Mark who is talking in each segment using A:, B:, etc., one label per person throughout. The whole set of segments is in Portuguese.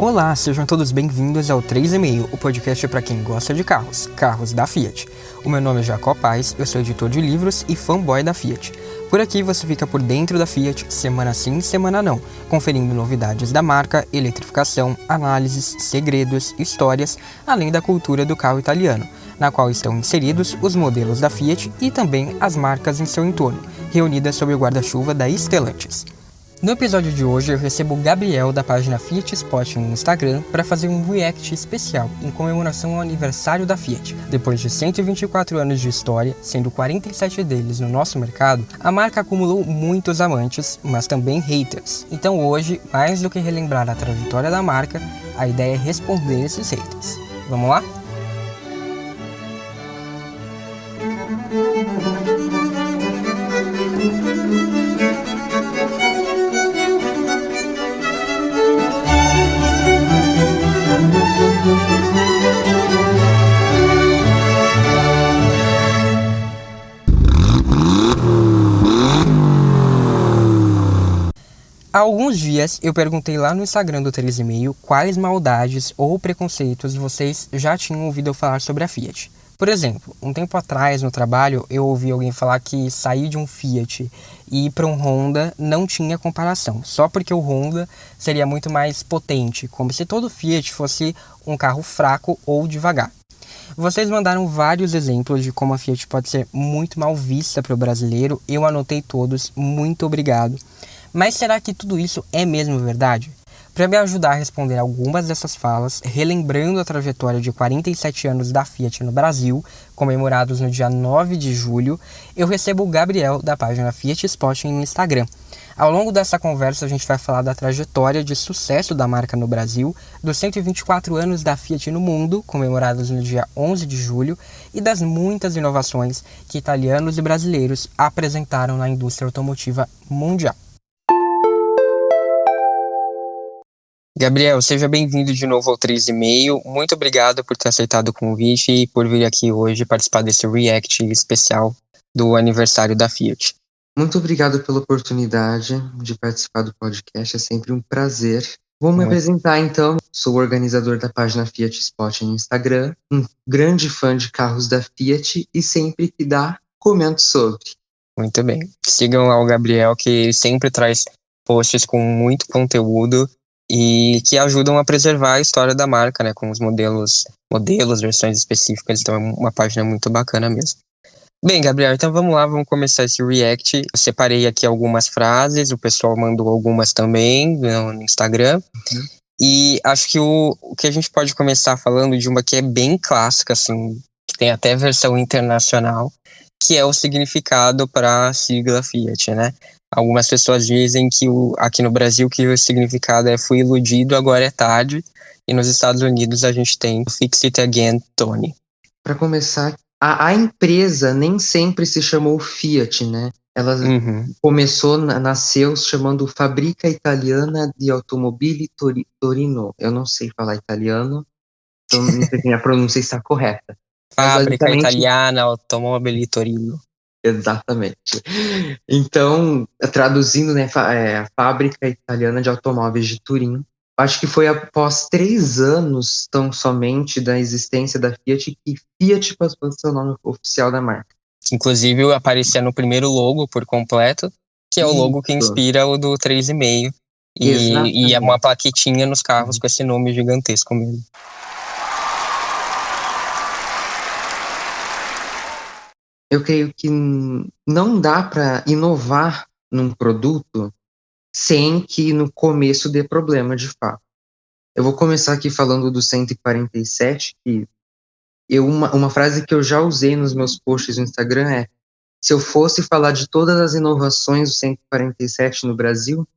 A: Olá, sejam todos bem-vindos ao 3,5, o podcast para quem gosta de carros da Fiat. O meu nome é Jacó Paes, eu sou editor de livros e fanboy da Fiat. Por aqui você fica por dentro da Fiat, semana sim, semana não, conferindo novidades da marca, eletrificação, análises, segredos, histórias, além da cultura do carro italiano, na qual estão inseridos os modelos da Fiat e também as marcas em seu entorno, reunidas sob o guarda-chuva da Stellantis. No episódio de hoje eu recebo o Gabriel da página Fiat Spotting no Instagram para fazer um react especial em comemoração ao aniversário da Fiat. Depois de 124 anos de história, sendo 47 deles no nosso mercado, a marca acumulou muitos amantes, mas também haters. Então hoje, mais do que relembrar a trajetória da marca, a ideia é responder esses haters. Vamos lá? Há alguns dias eu perguntei lá no Instagram do 3,5 quais maldades ou preconceitos vocês já tinham ouvido eu falar sobre a Fiat. Por exemplo, um tempo atrás no trabalho eu ouvi alguém falar que sair de um Fiat e ir para um Honda não tinha comparação, só porque o Honda seria muito mais potente, como se todo Fiat fosse um carro fraco ou devagar. Vocês mandaram vários exemplos de como a Fiat pode ser muito mal vista para o brasileiro, eu anotei todos, muito obrigado. Mas será que tudo isso é mesmo verdade? Para me ajudar a responder algumas dessas falas, relembrando a trajetória de 47 anos da Fiat no Brasil, comemorados no dia 9 de julho, eu recebo o Gabriel da página Fiat Spotting no Instagram. Ao longo dessa conversa a gente vai falar da trajetória de sucesso da marca no Brasil, dos 124 anos da Fiat no mundo, comemorados no dia 11 de julho, e das muitas inovações que italianos e brasileiros apresentaram na indústria automotiva mundial. Gabriel, seja bem-vindo de novo ao 3,5. Muito obrigado por ter aceitado o convite e por vir aqui hoje participar desse react especial do aniversário da Fiat.
B: Muito obrigado pela oportunidade de participar do podcast, é sempre um prazer. Vou me apresentar então, sou o organizador da página Fiat Spotting no Instagram, um grande fã de carros da Fiat e sempre que dá, comento sobre.
A: Muito bem. Sigam lá o Gabriel, que sempre traz posts com muito conteúdo e que ajudam a preservar a história da marca, né, com os modelos, versões específicas, então é uma página muito bacana mesmo. Bem, Gabriel, então vamos lá, vamos começar esse react. Eu separei aqui algumas frases, o pessoal mandou algumas também no Instagram, e acho que o que a gente pode começar falando de uma que é bem clássica, assim, que tem até versão internacional, que é o significado para a sigla Fiat, né? Algumas pessoas dizem que aqui no Brasil que o significado é fui iludido, agora é tarde. E nos Estados Unidos a gente tem Fix It Again, Tony.
B: Para começar, a empresa nem sempre se chamou Fiat, né? Ela nasceu se chamando Fábrica Italiana di Automobili Torino. Eu não sei falar italiano, então não sei se minha pronúncia está correta.
A: Fábrica Italiana Automobili Torino.
B: Exatamente. Então, traduzindo, né, a Fábrica Italiana de Automóveis de Turim, acho que foi após 3 anos, tão somente, da existência da Fiat, que Fiat passou a ser o nome oficial da marca.
A: Inclusive, aparecia no primeiro logo por completo, que é o logo que inspira o do 3,5. E é uma plaquetinha nos carros com esse nome gigantesco mesmo.
B: Eu creio que não dá para inovar num produto sem que no começo dê problema de fato. Eu vou começar aqui falando do 147, que uma frase que eu já usei nos meus posts no Instagram é: se eu fosse falar de todas as inovações do 147 no Brasil,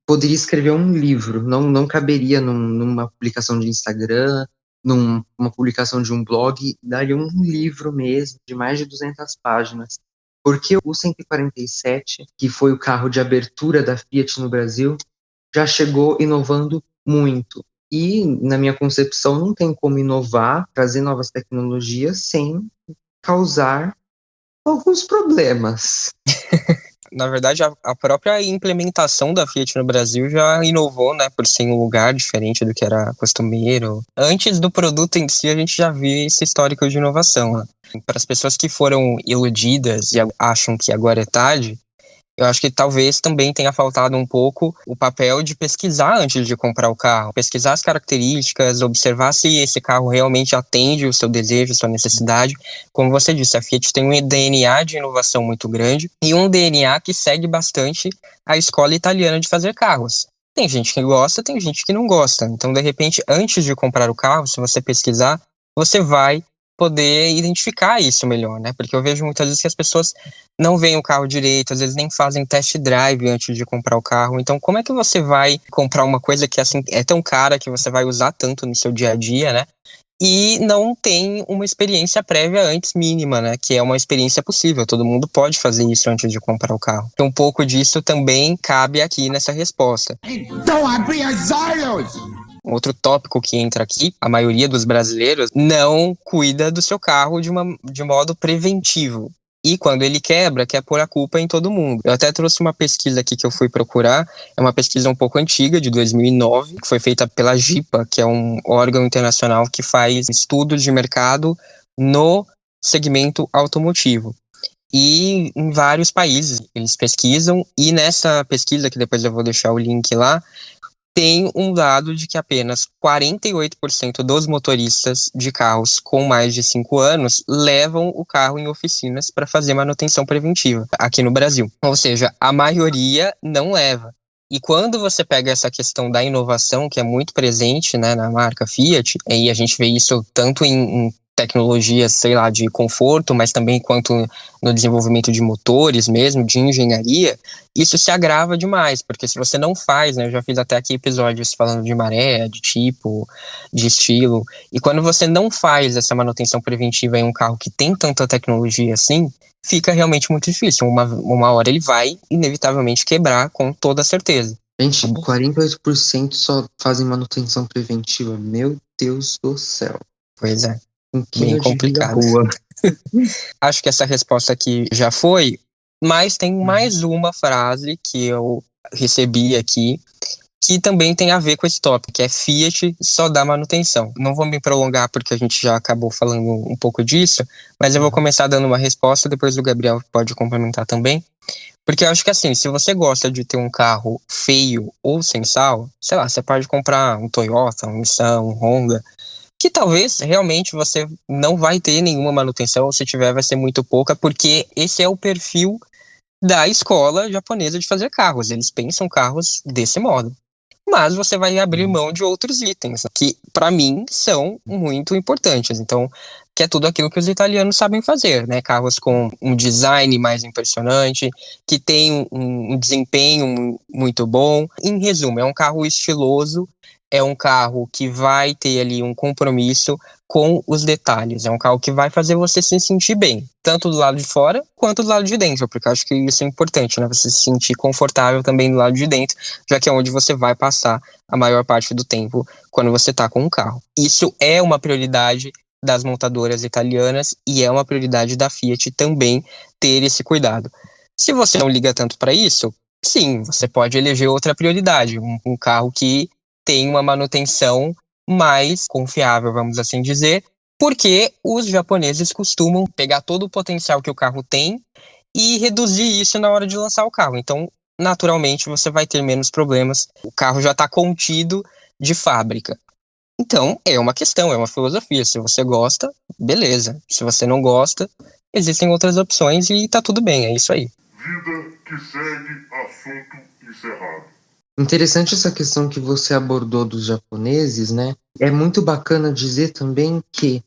B: poderia escrever um livro, não caberia numa publicação de Instagram, numa publicação de um blog, daria um livro mesmo, de mais de 200 páginas. Porque o 147, que foi o carro de abertura da Fiat no Brasil, já chegou inovando muito. E, na minha concepção, não tem como inovar, trazer novas tecnologias sem causar alguns problemas.
A: Na verdade, a própria implementação da Fiat no Brasil já inovou, né, por ser um lugar diferente do que era costumeiro. Antes do produto em si, a gente já viu esse histórico de inovação, né? Para as pessoas que foram iludidas e acham que agora é tarde, eu acho que talvez também tenha faltado um pouco o papel de pesquisar antes de comprar o carro. Pesquisar as características, observar se esse carro realmente atende o seu desejo, a sua necessidade. Como você disse, a Fiat tem um DNA de inovação muito grande e um DNA que segue bastante a escola italiana de fazer carros. Tem gente que gosta, tem gente que não gosta. Então, de repente, antes de comprar o carro, se você pesquisar, você vai poder identificar isso melhor, né? Porque eu vejo muitas vezes que as pessoas não veem o carro direito, às vezes nem fazem test drive antes de comprar o carro. Então, como é que você vai comprar uma coisa que assim é tão cara, que você vai usar tanto no seu dia a dia, né? E não tem uma experiência prévia antes mínima, né? Que é uma experiência possível. Todo mundo pode fazer isso antes de comprar o carro. Então, um pouco disso também cabe aqui nessa resposta.
C: Então abri os olhos!
A: Outro tópico que entra aqui, a maioria dos brasileiros não cuida do seu carro de modo preventivo. E quando ele quebra, quer pôr a culpa em todo mundo. Eu até trouxe uma pesquisa aqui que eu fui procurar, é uma pesquisa um pouco antiga, de 2009, que foi feita pela GIPA, que é um órgão internacional que faz estudos de mercado no segmento automotivo. E em vários países eles pesquisam, e nessa pesquisa, que depois eu vou deixar o link lá, tem um dado de que apenas 48% dos motoristas de carros com mais de 5 anos levam o carro em oficinas para fazer manutenção preventiva aqui no Brasil. Ou seja, a maioria não leva. E quando você pega essa questão da inovação, que é muito presente, né, na marca Fiat, e a gente vê isso tanto em tecnologias, sei lá, de conforto, mas também quanto no desenvolvimento de motores mesmo, de engenharia, isso se agrava demais, porque se você não faz, né, eu já fiz até aqui episódios falando de maré, de tipo, de estilo, e quando você não faz essa manutenção preventiva em um carro que tem tanta tecnologia assim, fica realmente muito difícil. Uma hora ele vai, inevitavelmente, quebrar, com toda certeza.
B: Gente, 48% só fazem manutenção preventiva. Meu Deus do céu.
A: Pois é,
B: Um
A: bem
B: quilo de vida
A: complicado.
B: boa.
A: Acho que essa resposta aqui já foi, mas tem mais uma frase que eu recebi aqui, que também tem a ver com esse tópico, que é Fiat só dá manutenção. Não vou me prolongar porque a gente já acabou falando um pouco disso, mas eu vou começar dando uma resposta, depois o Gabriel pode complementar também. Porque eu acho que assim, se você gosta de ter um carro feio ou sem sal, sei lá, você pode comprar um Toyota, um Nissan, um Honda, que talvez realmente você não vai ter nenhuma manutenção, ou se tiver vai ser muito pouca, porque esse é o perfil da escola japonesa de fazer carros. Eles pensam carros desse modo. Mas você vai abrir mão de outros itens, que para mim são muito importantes. Então, que é tudo aquilo que os italianos sabem fazer, né? Carros com um design mais impressionante, que tem um desempenho muito bom. Em resumo, é um carro estiloso, é um carro que vai ter ali um compromisso com os detalhes. É um carro que vai fazer você se sentir bem, tanto do lado de fora quanto do lado de dentro, porque eu acho que isso é importante, né? Você se sentir confortável também do lado de dentro, já que é onde você vai passar a maior parte do tempo quando você está com um carro. Isso é uma prioridade das montadoras italianas e é uma prioridade da Fiat também ter esse cuidado. Se você não liga tanto para isso, sim, você pode eleger outra prioridade, um carro que tem uma manutenção mais confiável, vamos assim dizer, porque os japoneses costumam pegar todo o potencial que o carro tem e reduzir isso na hora de lançar o carro. Então, naturalmente, você vai ter menos problemas. O carro já está contido de fábrica. Então, é uma questão, é uma filosofia. Se você gosta, beleza. Se você não gosta, existem outras opções e tá tudo bem, é isso aí.
D: Vida que segue, assunto encerrado.
B: Interessante essa questão que você abordou dos japoneses, né? É muito bacana dizer também que,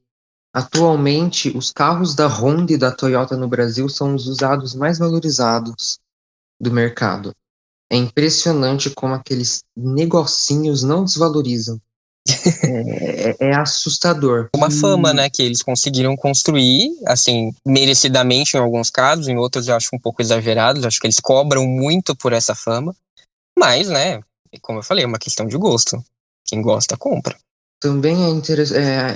B: atualmente, os carros da Honda e da Toyota no Brasil são os usados mais valorizados do mercado. É impressionante como aqueles negocinhos não desvalorizam. É assustador.
A: Uma fama, né, que eles conseguiram construir, assim, merecidamente em alguns casos, em outros eu acho um pouco exagerados, acho que eles cobram muito por essa fama, mas, né, como eu falei, é uma questão de gosto. Quem gosta, compra.
B: Também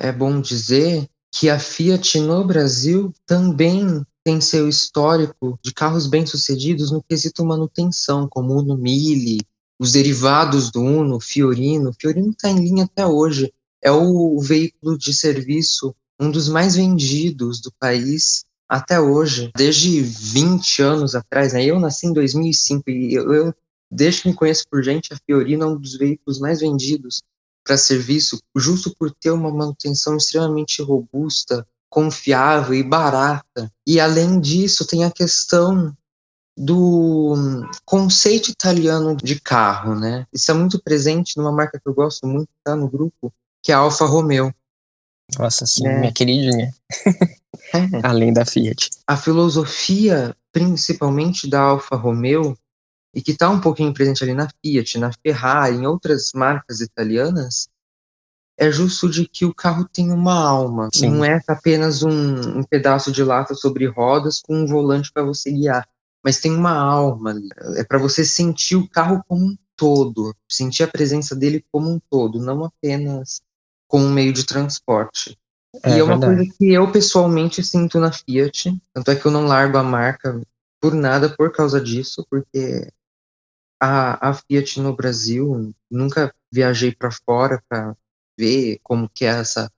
B: é bom dizer que a Fiat no Brasil também tem seu histórico de carros bem-sucedidos no quesito manutenção, como o Uno Mille, os derivados do Uno, o Fiorino. O Fiorino está em linha até hoje. É o veículo de serviço, um dos mais vendidos do país até hoje, desde 20 anos atrás, né? Eu nasci em 2005 e desde que me conheço por gente, a Fiorino é um dos veículos mais vendidos para serviço, justo por ter uma manutenção extremamente robusta, confiável e barata. E além disso, tem a questão do conceito italiano de carro, né? Isso é muito presente numa marca que eu gosto muito, tá no grupo, que é a Alfa Romeo.
A: Nossa, sim,
B: né?
A: minha queridinha. Além da Fiat.
B: A filosofia, principalmente da Alfa Romeo, e que está um pouquinho presente ali na Fiat, na Ferrari, em outras marcas italianas, é justo de que o carro tem uma alma.
A: Sim.
B: Não é apenas um pedaço de lata sobre rodas com um volante para você guiar, mas tem uma alma ali. É para você sentir o carro como um todo, sentir a presença dele como um todo, não apenas como um meio de transporte. E é uma
A: verdade.
B: coisa que eu pessoalmente sinto na Fiat, tanto é que eu não largo a marca por nada por causa disso, porque a Fiat no Brasil, nunca viajei para fora para ver como que é essa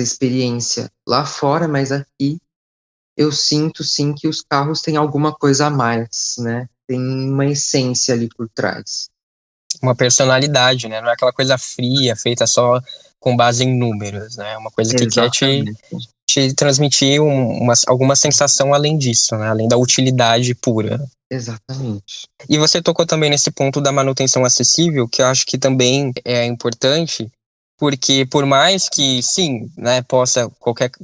B: experiência lá fora, mas aqui eu sinto sim que os carros têm alguma coisa a mais, né? Tem uma essência ali por trás.
A: Uma personalidade, né? Não é aquela coisa fria, feita só com base em números, né? É uma coisa que quer te transmitir alguma sensação além disso, né? Além da utilidade pura.
B: Exatamente.
A: E você tocou também nesse ponto da manutenção acessível, que eu acho que também é importante, porque por mais que, sim, né,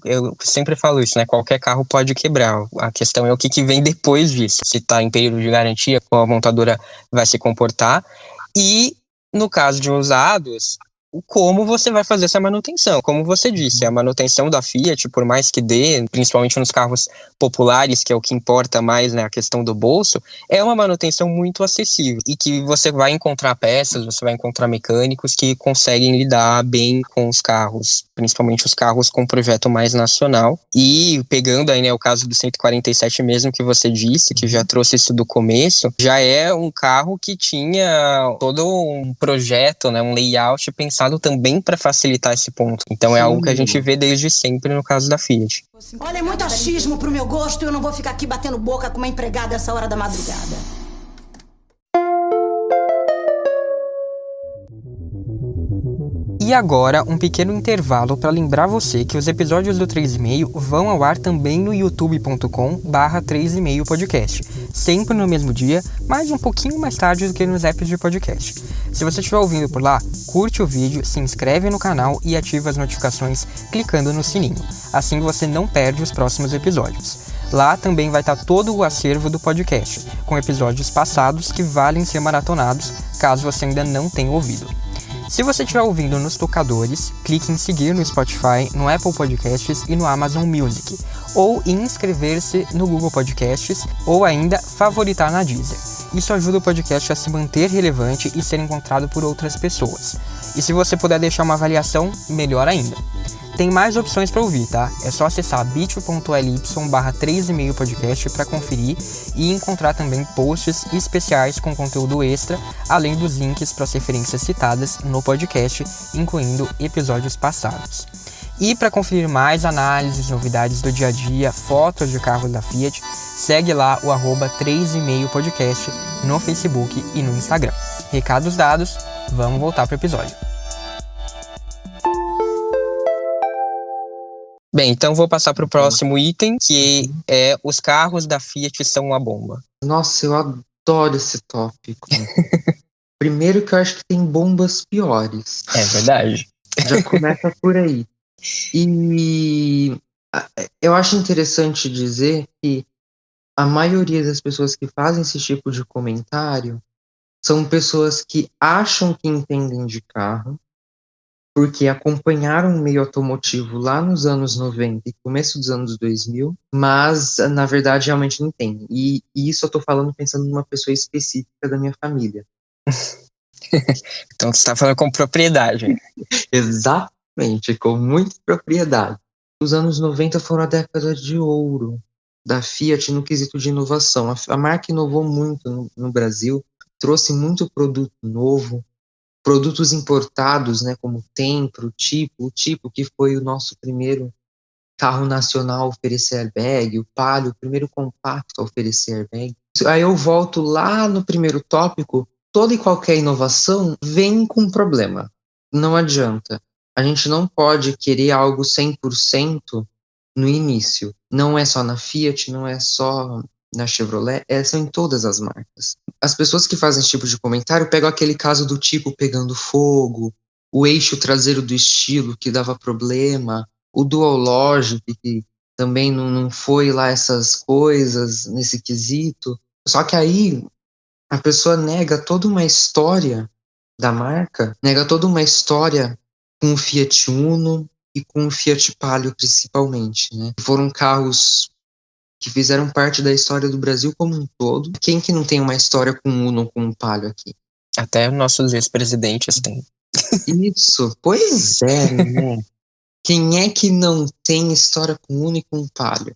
A: eu sempre falo isso, né, qualquer carro pode quebrar. A questão é o que vem depois disso. Se está em período de garantia, como a montadora vai se comportar. E, no caso de usados, como você vai fazer essa manutenção. Como você disse, a manutenção da Fiat, por mais que dê, principalmente nos carros populares, que é o que importa mais, né, a questão do bolso, é uma manutenção muito acessível e que você vai encontrar peças, você vai encontrar mecânicos que conseguem lidar bem com os carros, principalmente os carros com projeto mais nacional. E pegando aí, né, o caso do 147 mesmo que você disse, que já trouxe isso do começo, já é um carro que tinha todo um projeto, né, um layout pensado também para facilitar esse ponto. Então é algo que a gente vê desde sempre no caso da Fiat.
E: Olha, é muito achismo pro meu gosto e eu não vou ficar aqui batendo boca com uma empregada essa hora da madrugada.
A: E agora, um pequeno intervalo para lembrar você que os episódios do 3,5 vão ao ar também no youtube.com/3,5 podcast, sempre no mesmo dia, mas um pouquinho mais tarde do que nos apps de podcast. Se você estiver ouvindo por lá, curte o vídeo, se inscreve no canal e ativa as notificações clicando no sininho. Assim você não perde os próximos episódios. Lá também vai estar todo o acervo do podcast, com episódios passados que valem ser maratonados, caso você ainda não tenha ouvido. Se você estiver ouvindo nos tocadores, clique em seguir no Spotify, no Apple Podcasts e no Amazon Music, ou em inscrever-se no Google Podcasts, ou ainda favoritar na Deezer. Isso ajuda o podcast a se manter relevante e ser encontrado por outras pessoas. E se você puder deixar uma avaliação, melhor ainda. Tem mais opções para ouvir, tá? É só acessar bit.ly/3,5 podcast para conferir e encontrar também posts especiais com conteúdo extra, além dos links para as referências citadas no podcast, incluindo episódios passados. E para conferir mais análises, novidades do dia a dia, fotos de carros da Fiat, segue lá o @3,5 podcast no Facebook e no Instagram. Recados dados, vamos voltar para o episódio. Bem, então vou passar para o próximo item, que é os carros da Fiat são uma bomba.
B: Nossa, eu adoro esse tópico. Primeiro que eu acho que tem bombas piores.
A: É verdade.
B: Já começa por aí. E eu acho interessante dizer que a maioria das pessoas que fazem esse tipo de comentário são pessoas que acham que entendem de carro, porque acompanharam o meio automotivo lá nos anos 90 e começo dos anos 2000, mas, na verdade, realmente não tem. E isso eu tô falando pensando numa pessoa específica da minha família.
A: Então você está falando com propriedade.
B: Exatamente, com muita propriedade. Os anos 90 foram a década de ouro da Fiat no quesito de inovação. A marca inovou muito no Brasil, trouxe muito produto novo, produtos importados, né, como o Tempra, o Tipo, que foi o nosso primeiro carro nacional a oferecer airbag, o Palio, o primeiro compacto a oferecer airbag. Aí eu volto lá no primeiro tópico, toda e qualquer inovação vem com um problema. Não adianta. A gente não pode querer algo 100% no início. Não é só na Fiat, não é só na Chevrolet, são em todas as marcas. As pessoas que fazem esse tipo de comentário pegam aquele caso do tipo pegando fogo, o eixo traseiro do estilo que dava problema, o Dual Logic, que também não foi lá essas coisas nesse quesito. Só que aí a pessoa nega toda uma história da marca, nega toda uma história com o Fiat Uno e com o Fiat Palio principalmente, né? Foram carros que fizeram parte da história do Brasil como um todo. Quem que não tem uma história com o Uno ou com o Palio aqui?
A: Até nossos ex-presidentes têm.
B: Isso, pois é, né? Quem é que não tem história com Uno e com Palio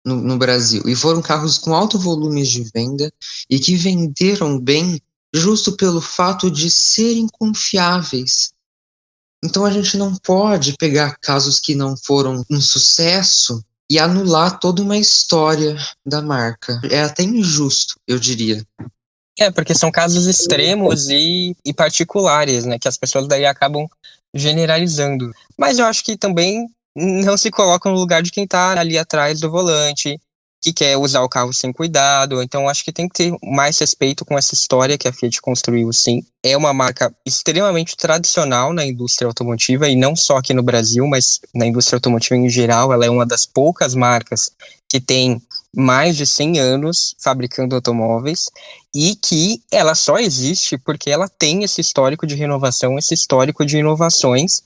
B: no Brasil? E foram carros com alto volume de venda e que venderam bem justo pelo fato de serem confiáveis. Então a gente não pode pegar casos que não foram um sucesso e anular toda uma história da marca. É até injusto, eu diria.
A: Porque são casos extremos e particulares, né? Que as pessoas daí acabam generalizando. Mas eu acho que também não se coloca no lugar de quem tá ali atrás do volante, que quer usar o carro sem cuidado. Então acho que tem que ter mais respeito com essa história que a Fiat construiu, sim. É uma marca extremamente tradicional na indústria automotiva, e não só aqui no Brasil, mas na indústria automotiva em geral. Ela é uma das poucas marcas que tem mais de 100 anos fabricando automóveis, e que ela só existe porque ela tem esse histórico de renovação, esse histórico de inovações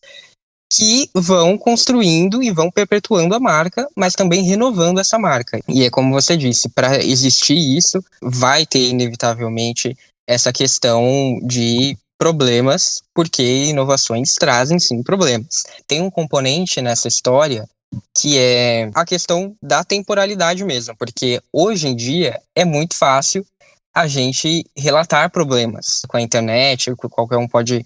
A: que vão construindo e vão perpetuando a marca, mas também renovando essa marca. E é como você disse, para existir isso, vai ter inevitavelmente essa questão de problemas, porque inovações trazem sim problemas. Tem um componente nessa história que é a questão da temporalidade mesmo, porque hoje em dia é muito fácil a gente relatar problemas com a internet, qualquer um pode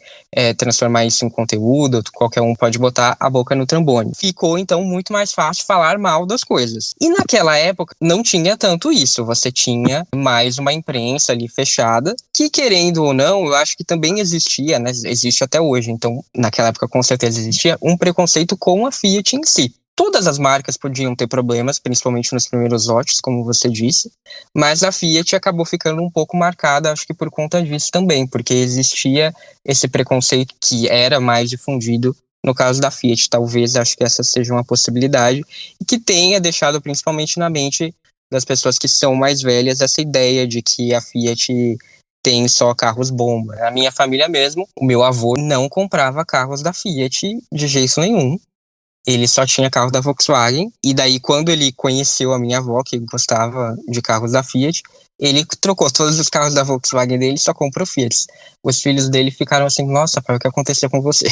A: transformar isso em conteúdo, qualquer um pode botar a boca no trombone. Ficou, então, muito mais fácil falar mal das coisas. E naquela época não tinha tanto isso, você tinha mais uma imprensa ali fechada, que querendo ou não, eu acho que também existia, né? Existe até hoje, então naquela época com certeza existia um preconceito com a Fiat em si. Todas as marcas podiam ter problemas, principalmente nos primeiros lotes, como você disse, mas a Fiat acabou ficando um pouco marcada, acho que por conta disso também, porque existia esse preconceito que era mais difundido no caso da Fiat. Talvez, acho que essa seja uma possibilidade, e que tenha deixado principalmente na mente das pessoas que são mais velhas essa ideia de que a Fiat tem só carros bomba. A minha família mesmo, o meu avô não comprava carros da Fiat de jeito nenhum. Ele só tinha carro da Volkswagen, e daí quando ele conheceu a minha avó, que gostava de carros da Fiat, ele trocou todos os carros da Volkswagen dele e só comprou Fiat. Os filhos dele ficaram assim, nossa, pai, o que aconteceu com você?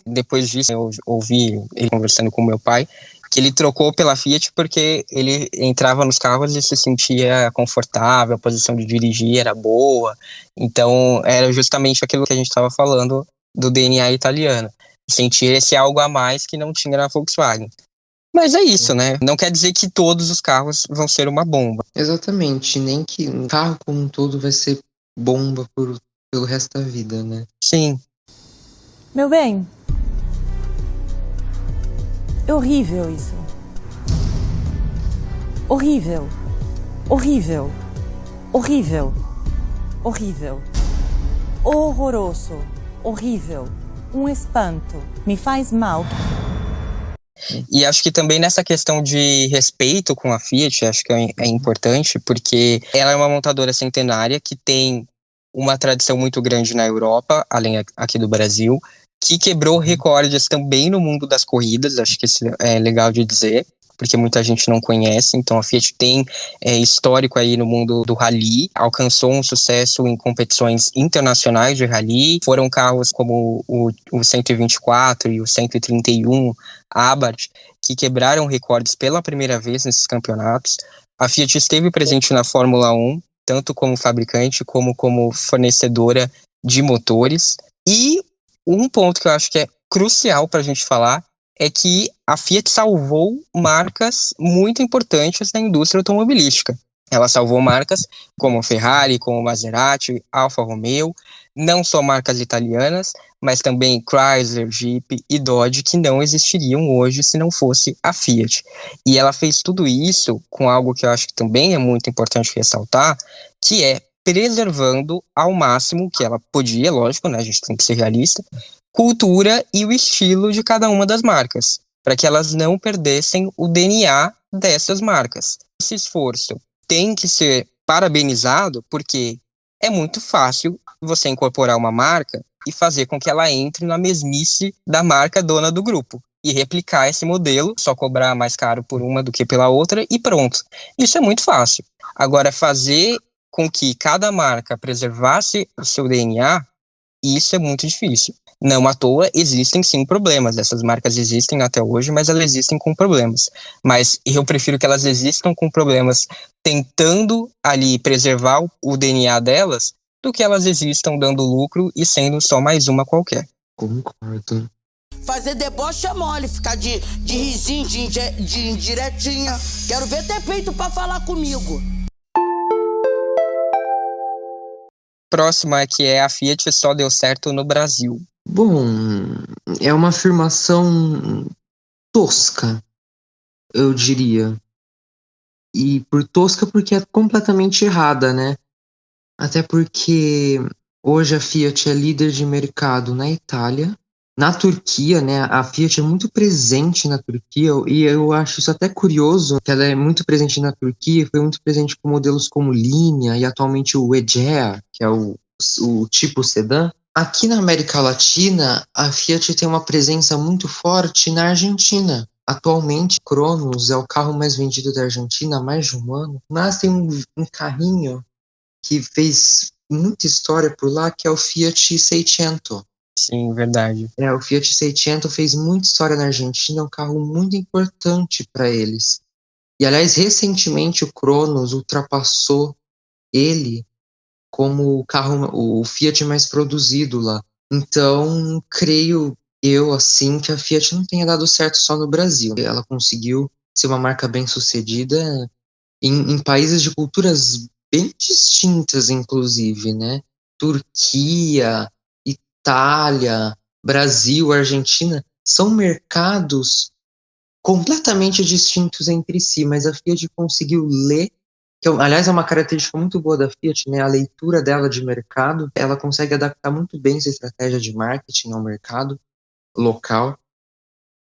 A: Depois disso, eu ouvi ele conversando com meu pai, que ele trocou pela Fiat porque ele entrava nos carros e se sentia confortável, a posição de dirigir era boa. Então, era justamente aquilo que a gente estava falando do DNA italiano. Sentir esse algo a mais que não tinha na Volkswagen. Mas é isso, né? Não quer dizer que todos os carros vão ser uma bomba.
B: Exatamente, nem que um carro como um todo vai ser bomba pelo resto da vida, né?
A: Sim.
F: Meu bem, é horrível isso. Horrível. Horrível. Horrível. Horrível. Horroroso. Horrível. Um espanto. Me faz mal.
A: E acho que também nessa questão de respeito com a Fiat, acho que é importante, porque ela é uma montadora centenária que tem uma tradição muito grande na Europa, além aqui do Brasil, que quebrou recordes também no mundo das corridas, acho que isso é legal de dizer, porque muita gente não conhece. Então a Fiat tem histórico aí no mundo do rally, alcançou um sucesso em competições internacionais de rally, foram carros como o 124 e o 131 Abarth, que quebraram recordes pela primeira vez nesses campeonatos. A Fiat esteve presente na Fórmula 1, tanto como fabricante como fornecedora de motores. E um ponto que eu acho que é crucial para a gente falar é que a Fiat salvou marcas muito importantes na indústria automobilística. Ela salvou marcas como Ferrari, como Maserati, Alfa Romeo, não só marcas italianas, mas também Chrysler, Jeep e Dodge, que não existiriam hoje se não fosse a Fiat. E ela fez tudo isso com algo que eu acho que também é muito importante ressaltar, que é preservando ao máximo que ela podia, lógico, né, a gente tem que ser realista, cultura e o estilo de cada uma das marcas, para que elas não perdessem o DNA dessas marcas. Esse esforço tem que ser parabenizado porque é muito fácil você incorporar uma marca e fazer com que ela entre na mesmice da marca dona do grupo e replicar esse modelo, só cobrar mais caro por uma do que pela outra e pronto. Isso é muito fácil. Agora, fazer com que cada marca preservasse o seu DNA, isso é muito difícil. Não à toa, existem sim problemas. Essas marcas existem até hoje, mas elas existem com problemas. Mas eu prefiro que elas existam com problemas tentando ali preservar o DNA delas, do que elas existam dando lucro e sendo só mais uma qualquer.
B: Concordo.
G: Fazer deboche é mole, ficar de risinho, de indiretinha. Quero ver ter peito pra falar comigo.
A: Próxima é que a Fiat só deu certo no Brasil.
B: Bom, é uma afirmação tosca, eu diria. E por tosca porque é completamente errada, né? Até porque hoje a Fiat é líder de mercado na Itália, na Turquia, né? A Fiat é muito presente na Turquia e eu acho isso até curioso, que ela é muito presente na Turquia, foi muito presente com modelos como Linea e atualmente o Egea, que é o tipo sedã. Aqui na América Latina, a Fiat tem uma presença muito forte na Argentina. Atualmente, Cronos é o carro mais vendido da Argentina há mais de um ano, mas tem um carrinho que fez muita história por lá, que é o Fiat Seicento.
A: Sim, verdade.
B: O Fiat Seicento fez muita história na Argentina, é um carro muito importante para eles. E, aliás, recentemente o Cronos ultrapassou ele como o Fiat mais produzido lá. Então, creio eu, assim, que a Fiat não tenha dado certo só no Brasil. Ela conseguiu ser uma marca bem-sucedida em países de culturas bem distintas, inclusive, né? Turquia, Itália, Brasil, Argentina, são mercados completamente distintos entre si, mas a Fiat conseguiu ler, que aliás é uma característica muito boa da Fiat, né? A leitura dela de mercado, ela consegue adaptar muito bem essa estratégia de marketing ao mercado local.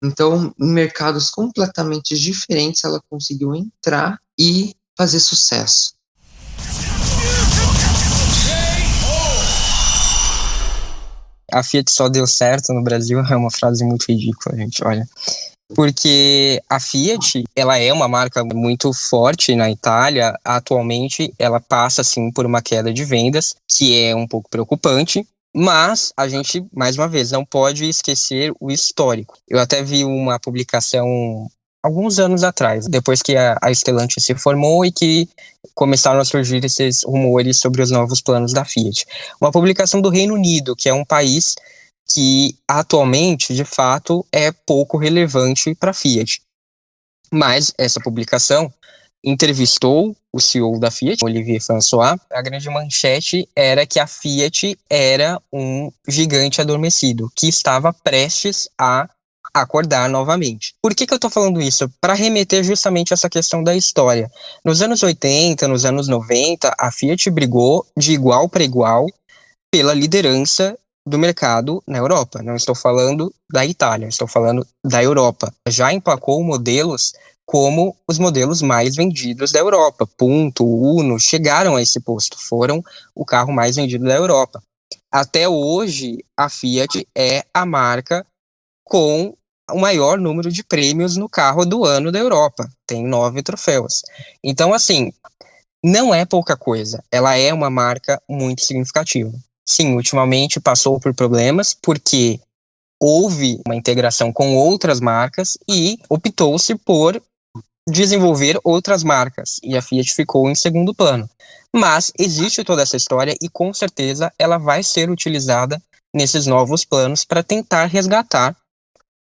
B: Então, em mercados completamente diferentes, ela conseguiu entrar e fazer sucesso.
A: A Fiat só deu certo no Brasil é uma frase muito ridícula, gente, olha. Porque a Fiat, ela é uma marca muito forte na Itália. Atualmente, ela passa, sim, por uma queda de vendas, que é um pouco preocupante. Mas a gente, mais uma vez, não pode esquecer o histórico. Eu até vi uma publicação alguns anos atrás, depois que a Stellantis se formou e que começaram a surgir esses rumores sobre os novos planos da Fiat. Uma publicação do Reino Unido, que é um país que atualmente, de fato, é pouco relevante para a Fiat. Mas essa publicação entrevistou o CEO da Fiat, Olivier François. A grande manchete era que a Fiat era um gigante adormecido, que estava prestes a acordar novamente. Por que eu estou falando isso? Para remeter justamente a essa questão da história. Nos anos 80, nos anos 90, a Fiat brigou de igual para igual pela liderança do mercado na Europa. Não estou falando da Itália, estou falando da Europa. Já emplacou modelos como os modelos mais vendidos da Europa. Punto, Uno, chegaram a esse posto, foram o carro mais vendido da Europa. Até hoje, a Fiat é a marca com o maior número de prêmios no carro do ano da Europa. Tem 9 troféus. Então, assim, não é pouca coisa. Ela é uma marca muito significativa. Sim, ultimamente passou por problemas, porque houve uma integração com outras marcas e optou-se por desenvolver outras marcas, e a Fiat ficou em segundo plano. Mas existe toda essa história e com certeza ela vai ser utilizada nesses novos planos para tentar resgatar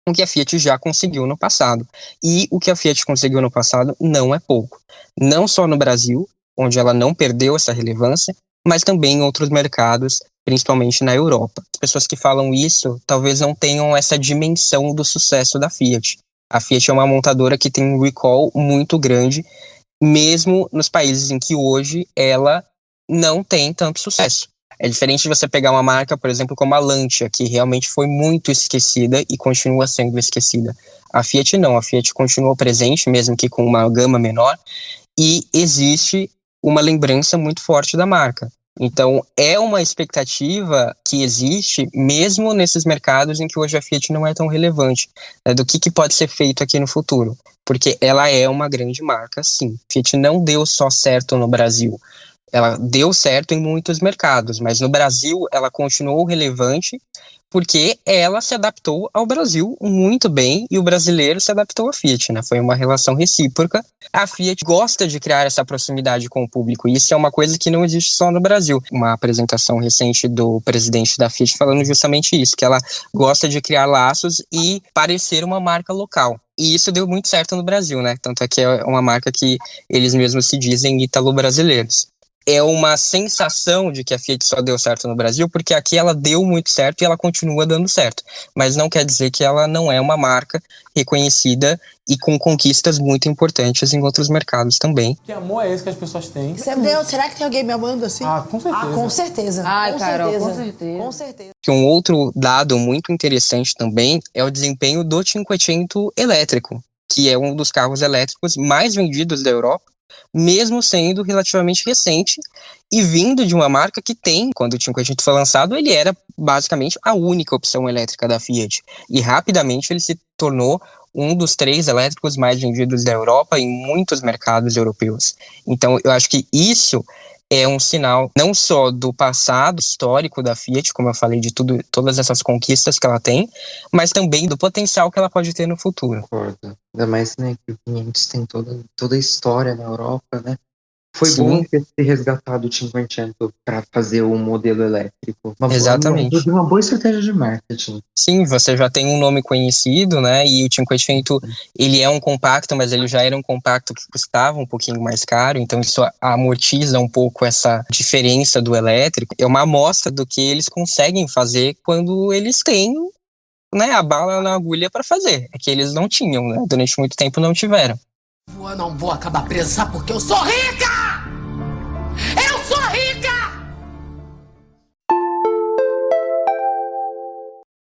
A: o que a Fiat já conseguiu no passado. E o que a Fiat conseguiu no passado não é pouco. Não só no Brasil, onde ela não perdeu essa relevância, mas também em outros mercados, principalmente na Europa. As pessoas que falam isso talvez não tenham essa dimensão do sucesso da Fiat. A Fiat é uma montadora que tem um recall muito grande, mesmo nos países em que hoje ela não tem tanto sucesso. É diferente de você pegar uma marca, por exemplo, como a Lancia, que realmente foi muito esquecida e continua sendo esquecida. A Fiat não, a Fiat continua presente, mesmo que com uma gama menor, e existe uma lembrança muito forte da marca. Então, é uma expectativa que existe, mesmo nesses mercados em que hoje a Fiat não é tão relevante, né, do que pode ser feito aqui no futuro. Porque ela é uma grande marca, sim. Fiat não deu só certo no Brasil. Ela deu certo em muitos mercados, mas no Brasil ela continuou relevante porque ela se adaptou ao Brasil muito bem e o brasileiro se adaptou à Fiat, né? Foi uma relação recíproca. A Fiat gosta de criar essa proximidade com o público, e isso é uma coisa que não existe só no Brasil. Uma apresentação recente do presidente da Fiat falando justamente isso, que ela gosta de criar laços e parecer uma marca local. E isso deu muito certo no Brasil, né? Tanto é que é uma marca que eles mesmos se dizem ítalo-brasileiros. É uma sensação de que a Fiat só deu certo no Brasil, porque aqui ela deu muito certo e ela continua dando certo. Mas não quer dizer que ela não é uma marca reconhecida e com conquistas muito importantes em outros mercados também.
H: Que amor é esse que as pessoas têm?
I: Deus, será que tem alguém me amando assim?
H: Com certeza.
I: Com certeza.
J: Ai, Carol,
I: certeza.
J: com certeza.
I: Com certeza.
A: Que um outro dado muito interessante também é o desempenho do Cinquecento elétrico, que é um dos carros elétricos mais vendidos da Europa, mesmo sendo relativamente recente e vindo de uma marca que tem, quando o Cinquecento foi lançado, ele era basicamente a única opção elétrica da Fiat. E rapidamente ele se tornou um dos 3 elétricos mais vendidos da Europa em muitos mercados europeus. Então eu acho que isso é um sinal não só do passado histórico da Fiat, como eu falei, de todas essas conquistas que ela tem, mas também do potencial que ela pode ter no futuro.
B: Concordo. Ainda mais, né, que o 500 tem toda a história na Europa, né? Foi
A: Sim.
B: bom ter se resgatado o Cinquecento para fazer o modelo elétrico.
A: Exatamente.
B: Uma boa estratégia de marketing.
A: Sim, você já tem um nome conhecido, né? E o Cinquecento, ele é um compacto, mas ele já era um compacto que custava um pouquinho mais caro, então isso amortiza um pouco essa diferença do elétrico. É uma amostra do que eles conseguem fazer quando eles têm, né, a bala na agulha para fazer. É que eles não tinham, né? Durante muito tempo não tiveram.
I: Eu não vou acabar presa, sabe porque eu sou rica! Eu sou rica!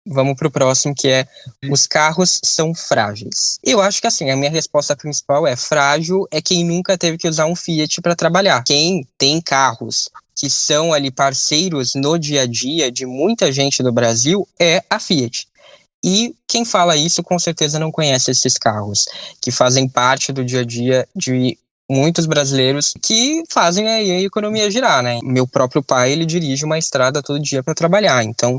A: Vamos pro próximo, que é: os carros são frágeis. Eu acho que assim, a minha resposta principal é: frágil é quem nunca teve que usar um Fiat para trabalhar. Quem tem carros que são ali parceiros no dia a dia de muita gente do Brasil é a Fiat. E quem fala isso com certeza não conhece esses carros, que fazem parte do dia a dia de muitos brasileiros que fazem aí a economia girar, né? Meu próprio pai, ele dirige uma estrada todo dia para trabalhar, então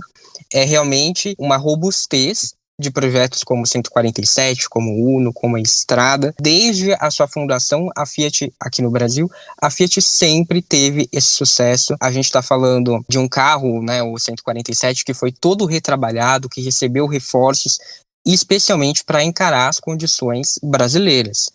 A: é realmente uma robustez de projetos como o 147, como o Uno, como a Estrada. Desde a sua fundação, a Fiat, aqui no Brasil, a Fiat sempre teve esse sucesso. A gente está falando de um carro, né, o 147, que foi todo retrabalhado, que recebeu reforços, especialmente para encarar as condições brasileiras.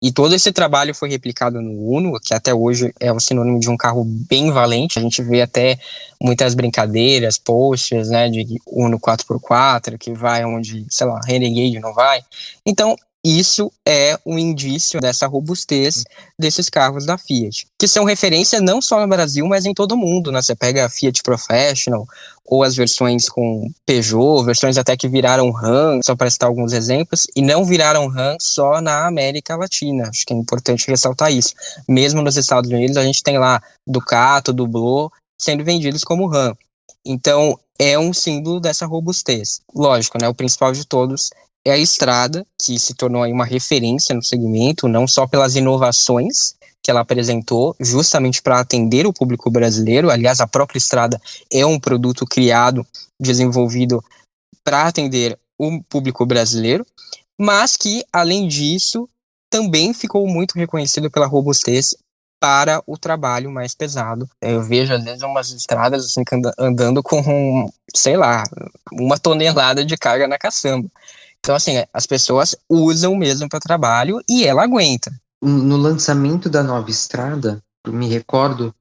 A: E todo esse trabalho foi replicado no Uno, que até hoje é o sinônimo de um carro bem valente. A gente vê até muitas brincadeiras, posts, né, de Uno 4x4, que vai onde, sei lá, Renegade não vai. Então, isso é um indício dessa robustez desses carros da Fiat, que são referência não só no Brasil, mas em todo o mundo, né? Você pega a Fiat Professional, ou as versões com Peugeot, versões até que viraram RAM, só para citar alguns exemplos, e não viraram RAM só na América Latina. Acho que é importante ressaltar isso. Mesmo nos Estados Unidos, a gente tem lá Ducato, Doblò, sendo vendidos como RAM. Então, é um símbolo dessa robustez. Lógico, né? O principal de todos é a Estrada, que se tornou aí uma referência no segmento, não só pelas inovações que ela apresentou, justamente para atender o público brasileiro. Aliás, a própria Estrada é um produto criado, desenvolvido para atender o público brasileiro, mas que, além disso, também ficou muito reconhecido pela robustez para o trabalho mais pesado. Eu vejo, às vezes, umas estradas assim, andando com, sei lá, 1 tonelada de carga na caçamba. Então, assim, as pessoas usam mesmo para trabalho e ela aguenta.
B: No lançamento da nova estrada, eu me recordo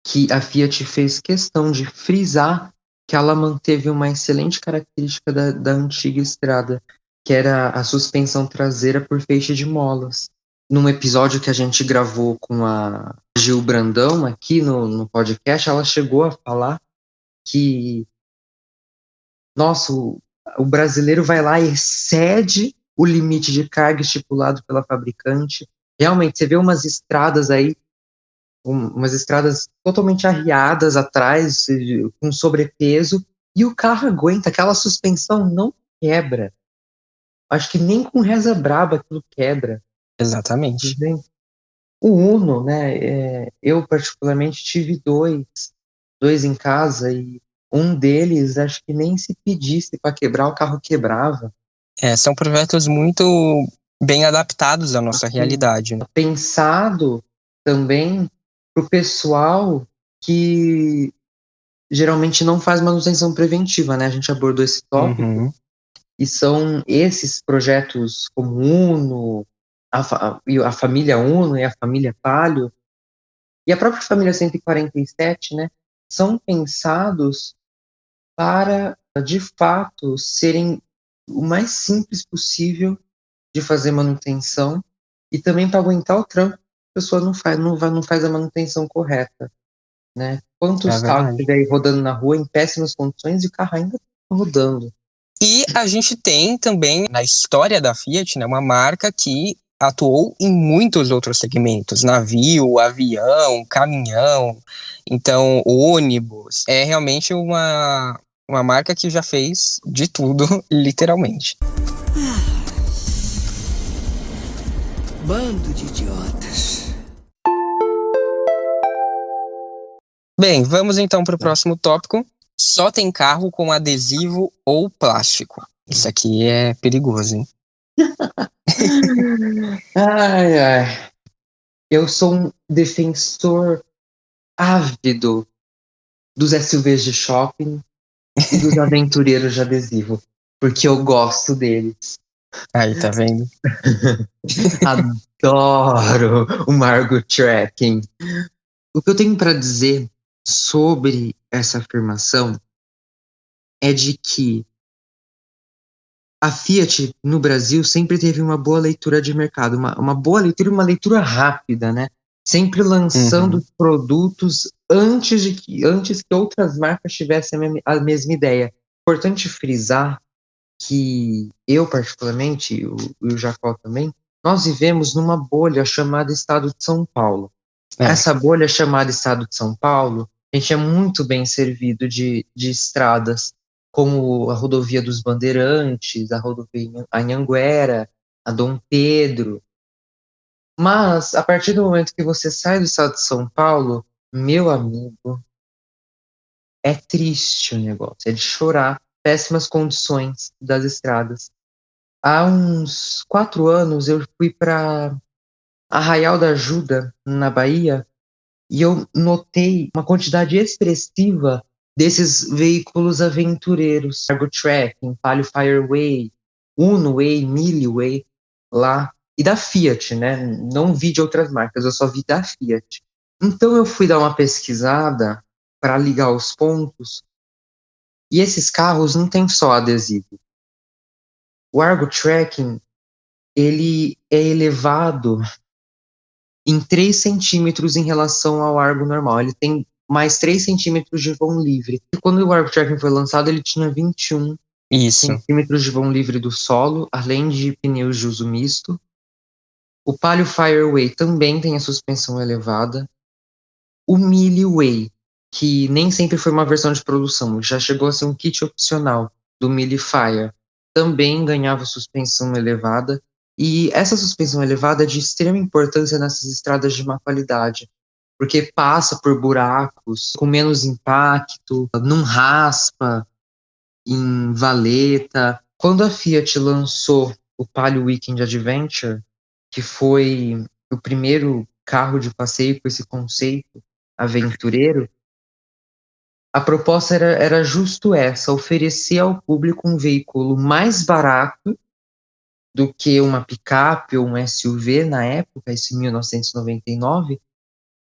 B: que a Fiat fez questão de frisar que ela manteve uma excelente característica da antiga estrada, que era a suspensão traseira por feixe de molas. Num episódio que a gente gravou com a Gil Brandão aqui no podcast, ela chegou a falar que, nossa, o brasileiro vai lá e excede o limite de carga estipulado pela fabricante. Realmente, você vê umas estradas aí, umas estradas totalmente arriadas atrás, com sobrepeso, e o carro aguenta, aquela suspensão não quebra. Acho que nem com reza braba aquilo quebra.
A: Exatamente.
B: O Uno, né, eu particularmente tive dois em casa, e um deles, acho que nem se pedisse para quebrar, o carro quebrava.
A: São projetos muito bem adaptados à nossa realidade, né?
B: Pensado também para o pessoal que geralmente não faz manutenção preventiva, né? A gente abordou esse tópico.
A: Uhum.
B: E são esses projetos como Uno, a família Uno e a família Palio, e a própria família 147, né? São pensados para, de fato, serem o mais simples possível de fazer manutenção e também para aguentar o trampo, a pessoa não faz a manutenção correta, né? Quantos carros tiver aí rodando na rua em péssimas condições e o carro ainda está rodando?
A: E a gente tem também, na história da Fiat, né, uma marca que atuou em muitos outros segmentos, navio, avião, caminhão, então ônibus. É realmente uma marca que já fez de tudo, literalmente.
G: Bando de idiotas.
A: Bem, vamos então para o próximo tópico. Só tem carro com adesivo ou plástico. Isso aqui é perigoso, hein?
B: Ai, ai. Eu sou um defensor ávido dos SUVs de shopping e dos aventureiros de adesivo, porque eu gosto deles.
A: Aí, tá vendo?
B: Adoro o Margo Tracking. O que eu tenho para dizer sobre essa afirmação é de que a Fiat no Brasil sempre teve uma boa leitura de mercado, uma boa leitura e uma leitura rápida, né? Sempre lançando produtos antes que outras marcas tivessem a mesma ideia. Importante frisar que eu, particularmente, e o Jacó também, nós vivemos numa bolha chamada Estado de São Paulo. Essa bolha chamada Estado de São Paulo, a gente é muito bem servido de estradas, como a rodovia dos Bandeirantes, a rodovia Anhanguera, a Dom Pedro. Mas, a partir do momento que você sai do Estado de São Paulo, meu amigo, é triste o negócio, é de chorar. Péssimas condições das estradas. Há uns 4 anos eu fui para Arraial da Ajuda, na Bahia, e eu notei uma quantidade expressiva desses veículos aventureiros, Cargo Tracking, Palio Fireway, Uno Way, Mille Way, lá, e da Fiat, né? Não vi de outras marcas, eu só vi da Fiat. Então eu fui dar uma pesquisada para ligar os pontos, e esses carros não tem só adesivo. O Argo Tracking, ele é elevado em 3 centímetros em relação ao Argo normal. Ele tem mais 3 centímetros de vão livre. E quando o Argo Tracking foi lançado, ele tinha 21 centímetros de vão livre do solo, além de pneus de uso misto. O Palio Fireway também tem a suspensão elevada. O Mille Way, que nem sempre foi uma versão de produção, já chegou a ser um kit opcional do Mille Fire, também ganhava suspensão elevada. E essa suspensão elevada é de extrema importância nessas estradas de má qualidade, porque passa por buracos com menos impacto, não raspa em valeta. Quando a Fiat lançou o Palio Weekend Adventure, que foi o primeiro carro de passeio com esse conceito aventureiro, a proposta era justo essa, oferecer ao público um veículo mais barato do que uma picape ou um SUV na época, isso em 1999,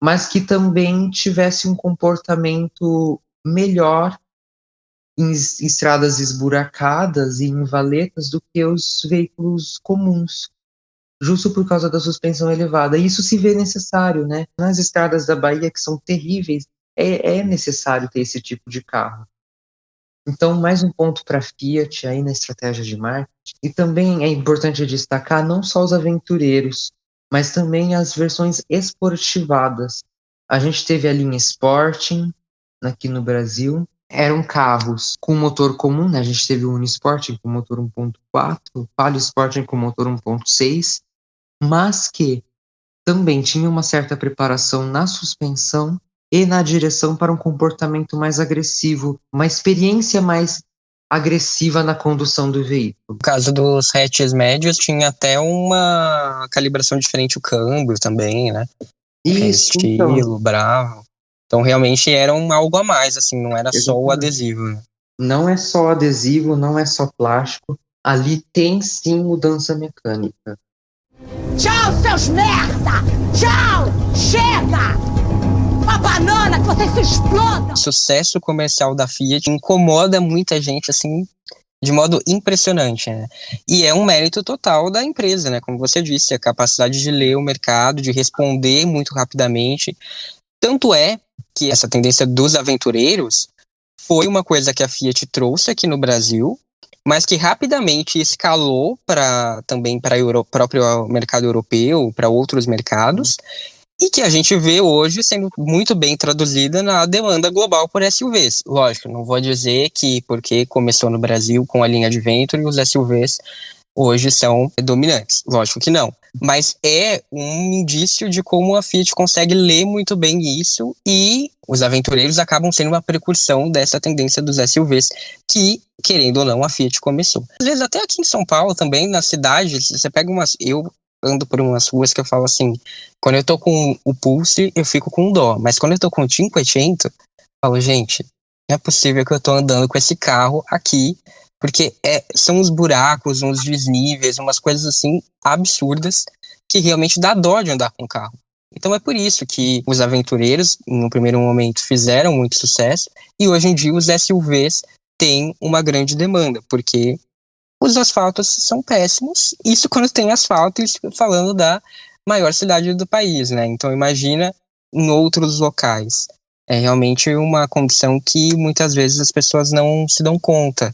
B: mas que também tivesse um comportamento melhor em estradas esburacadas e em valetas do que os veículos comuns, justo por causa da suspensão elevada. E isso se vê necessário, né? Nas estradas da Bahia, que são terríveis, é necessário ter esse tipo de carro. Então, mais um ponto para a Fiat aí na estratégia de marketing. E também é importante destacar não só os aventureiros, mas também as versões esportivadas. A gente teve a linha Sporting aqui no Brasil. Eram carros com motor comum, né? A gente teve o Unisporting com motor 1.4, o Palio Sporting com motor 1.6, mas que também tinha uma certa preparação na suspensão e na direção para um comportamento mais agressivo, uma experiência mais agressiva na condução do veículo.
A: No caso dos hatches médios, tinha até uma calibração diferente o câmbio também, né?
B: Isso,
A: Estilo,
B: então,
A: bravo. Então realmente era algo a mais, assim, não era só o
B: exatamente.
A: adesivo, né?
B: Não é só adesivo, não é só plástico. Ali tem sim mudança mecânica.
E: Tchau, seus merda! Tchau! Chega! Uma banana que vocês se explodam!
A: O sucesso comercial da Fiat incomoda muita gente, assim, de modo impressionante, né? E é um mérito total da empresa, né? Como você disse, a capacidade de ler o mercado, de responder muito rapidamente. Tanto é que essa tendência dos aventureiros foi uma coisa que a Fiat trouxe aqui no Brasil, mas que rapidamente escalou também para o próprio mercado europeu, para outros mercados, e que a gente vê hoje sendo muito bem traduzida na demanda global por SUVs. Lógico, não vou dizer que porque começou no Brasil com a linha Adventure, os SUVs hoje são dominantes. Lógico que não. Mas é um indício de como a Fiat consegue ler muito bem isso, e os aventureiros acabam sendo uma precursão dessa tendência dos SUVs que, querendo ou não, a Fiat começou. Às vezes até aqui em São Paulo também, nas cidades, você pega eu ando por umas ruas que eu falo assim, quando eu tô com o Pulse, eu fico com dó, mas quando eu tô com o 500, eu falo, gente, não é possível que eu tô andando com esse carro aqui, porque são uns buracos, uns desníveis, umas coisas assim absurdas que realmente dá dó de andar com o carro. Então é por isso que os aventureiros, no primeiro momento, fizeram muito sucesso, e hoje em dia os SUVs têm uma grande demanda, porque os asfaltos são péssimos, isso quando tem asfalto, falando da maior cidade do país, né? Então imagina em outros locais. É realmente uma condição que muitas vezes as pessoas não se dão conta.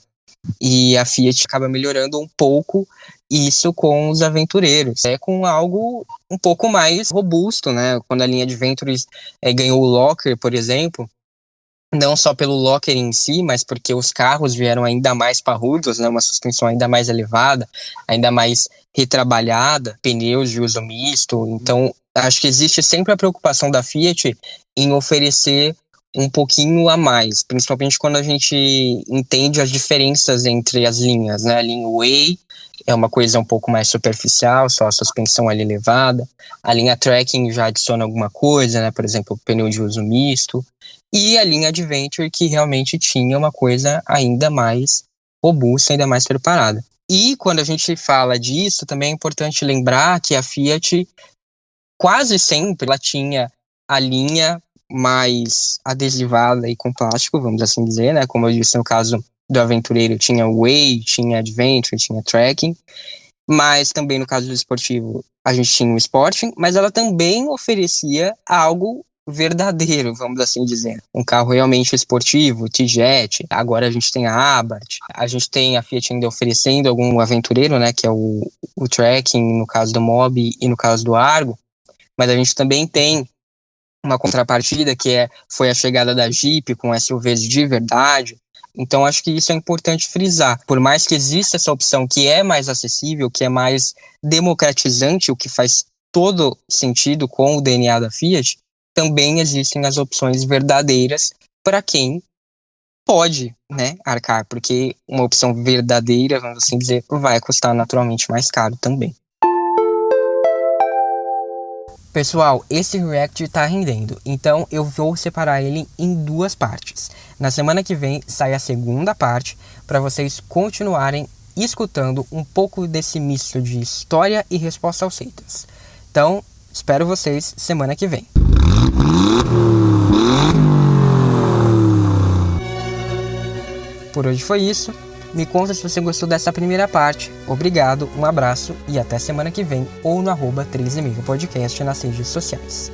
A: E a Fiat acaba melhorando um pouco isso com os aventureiros. É com algo um pouco mais robusto, né? Quando a linha Adventure ganhou o Locker, por exemplo, não só pelo Locker em si, mas porque os carros vieram ainda mais parrudos, né? Uma suspensão ainda mais elevada, ainda mais retrabalhada, pneus de uso misto. Então, acho que existe sempre a preocupação da Fiat em oferecer um pouquinho a mais, principalmente quando a gente entende as diferenças entre as linhas, né? A linha Way é uma coisa um pouco mais superficial, só a suspensão ali elevada. A linha Tracking já adiciona alguma coisa, né? Por exemplo, pneu de uso misto. E a linha Adventure, que realmente tinha uma coisa ainda mais robusta, ainda mais preparada. E quando a gente fala disso, também é importante lembrar que a Fiat quase sempre ela tinha a linha mais adesivada e com plástico, vamos assim dizer, né? Como eu disse, no caso do aventureiro tinha Way, tinha Adventure, tinha Tracking, mas também no caso do esportivo a gente tinha o Sporting, mas ela também oferecia algo verdadeiro, vamos assim dizer. Um carro realmente esportivo, T-Jet, agora a gente tem a Abarth, a gente tem a Fiat ainda oferecendo algum aventureiro, né, que é o Tracking, no caso do Mobi e no caso do Argo, mas a gente também tem uma contrapartida que foi a chegada da Jeep com SUVs de verdade. Então acho que isso é importante frisar. Por mais que exista essa opção que é mais acessível, que é mais democratizante, o que faz todo sentido com o DNA da Fiat, também existem as opções verdadeiras para quem pode, né, arcar, porque uma opção verdadeira, vamos assim dizer, vai custar naturalmente mais caro também. Pessoal, esse react tá rendendo, então eu vou separar ele em 2 partes. Na semana que vem sai a segunda parte para vocês continuarem escutando um pouco desse misto de história e resposta aos haters. Então, espero vocês semana que vem. Por hoje foi isso. Me conta se você gostou dessa primeira parte. Obrigado, um abraço e até semana que vem ou no @3e-mail podcast nas redes sociais.